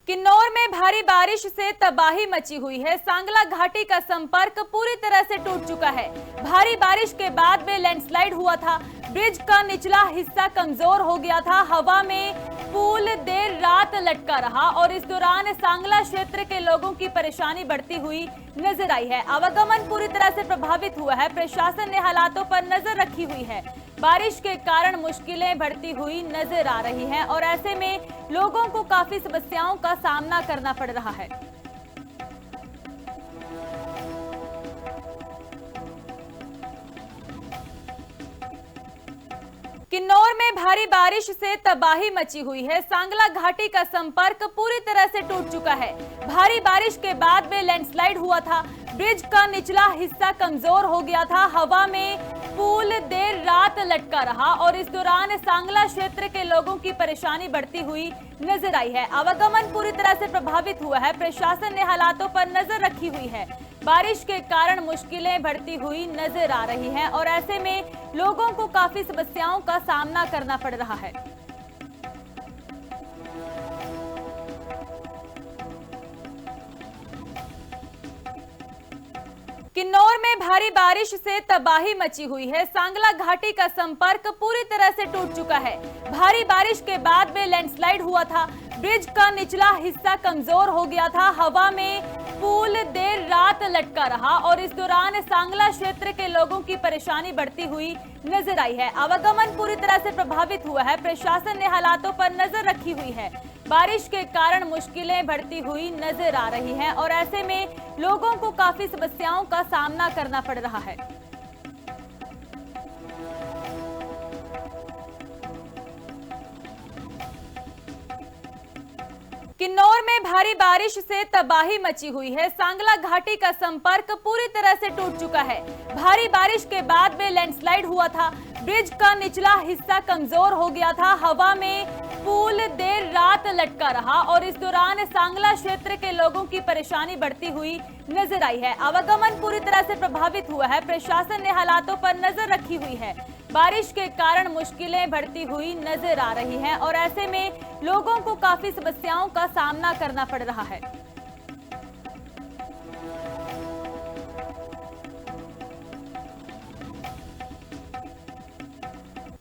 किन्नौर में भारी बारिश से तबाही मची हुई है। सांगला घाटी का संपर्क पूरी तरह से टूट चुका है। भारी बारिश के बाद में लैंडस्लाइड हुआ था। ब्रिज का निचला हिस्सा कमजोर हो गया था। हवा में पुल देर रात लटका रहा और इस दौरान सांगला क्षेत्र के लोगों की परेशानी बढ़ती हुई नजर आई है। आवागमन पूरी तरह से प्रभावित हुआ है। प्रशासन ने हालातों पर नजर रखी हुई है। बारिश के कारण मुश्किलें बढ़ती हुई नजर आ रही हैं और ऐसे में लोगों को काफी समस्याओं का सामना करना पड़ रहा है। किन्नौर में भारी बारिश से तबाही मची हुई है। सांगला घाटी का संपर्क पूरी तरह से टूट चुका है। भारी बारिश के बाद में लैंडस्लाइड हुआ था। ब्रिज का निचला हिस्सा कमजोर हो गया था। हवा में पुल देर रात लटका रहा और इस दौरान सांगला क्षेत्र के लोगों की परेशानी बढ़ती हुई नजर आई है। आवागमन पूरी तरह से प्रभावित हुआ है। प्रशासन ने हालातों पर नजर रखी हुई है। बारिश के कारण मुश्किलें बढ़ती हुई नजर आ रही हैं और ऐसे में लोगों को काफी समस्याओं का सामना करना पड़ रहा है। किन्नौर में भारी बारिश से तबाही मची हुई है। सांगला घाटी का संपर्क पूरी तरह से टूट चुका है। भारी बारिश के बाद में लैंडस्लाइड हुआ था। ब्रिज का निचला हिस्सा कमजोर हो गया था। हवा में पुल देर रात लटका रहा और इस दौरान सांगला क्षेत्र के लोगों की परेशानी बढ़ती हुई नजर आई है। आवागमन पूरी तरह से प्रभावित हुआ है। प्रशासन ने हालातों पर नजर रखी हुई है। बारिश के कारण मुश्किलें बढ़ती हुई नजर आ रही हैं और ऐसे में लोगों को काफी समस्याओं का सामना करना पड़ रहा है। किन्नौर में भारी बारिश से तबाही मची हुई है। सांगला घाटी का संपर्क पूरी तरह से टूट चुका है। भारी बारिश के बाद में लैंडस्लाइड हुआ था। ब्रिज का निचला हिस्सा कमजोर हो गया था। हवा में पुल देर रात लटका रहा और इस दौरान सांगला क्षेत्र के लोगों की परेशानी बढ़ती हुई नजर आई है। आवागमन पूरी तरह से प्रभावित हुआ है। प्रशासन ने हालातों पर नजर रखी हुई है। बारिश के कारण मुश्किलें बढ़ती हुई नजर आ रही हैं और ऐसे में लोगों को काफी समस्याओं का सामना करना पड़ रहा है।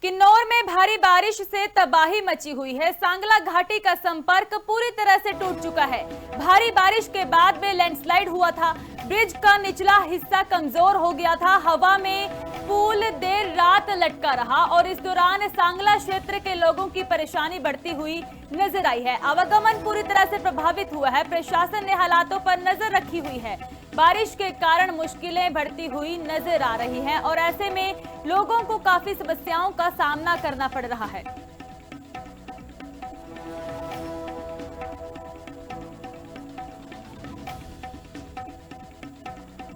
किन्नौर में भारी बारिश से तबाही मची हुई है। सांगला घाटी का संपर्क पूरी तरह से टूट चुका है। भारी बारिश के बाद में लैंडस्लाइड हुआ था। ब्रिज का निचला हिस्सा कमजोर हो गया था। हवा में पुल देर रात लटका रहा और इस दौरान सांगला क्षेत्र के लोगों की परेशानी बढ़ती हुई नजर आई है। आवागमन पूरी तरह से प्रभावित हुआ है। प्रशासन ने हालातों पर नजर रखी हुई है। बारिश के कारण मुश्किलें बढ़ती हुई नजर आ रही हैं और ऐसे में लोगों को काफी समस्याओं का सामना करना पड़ रहा है।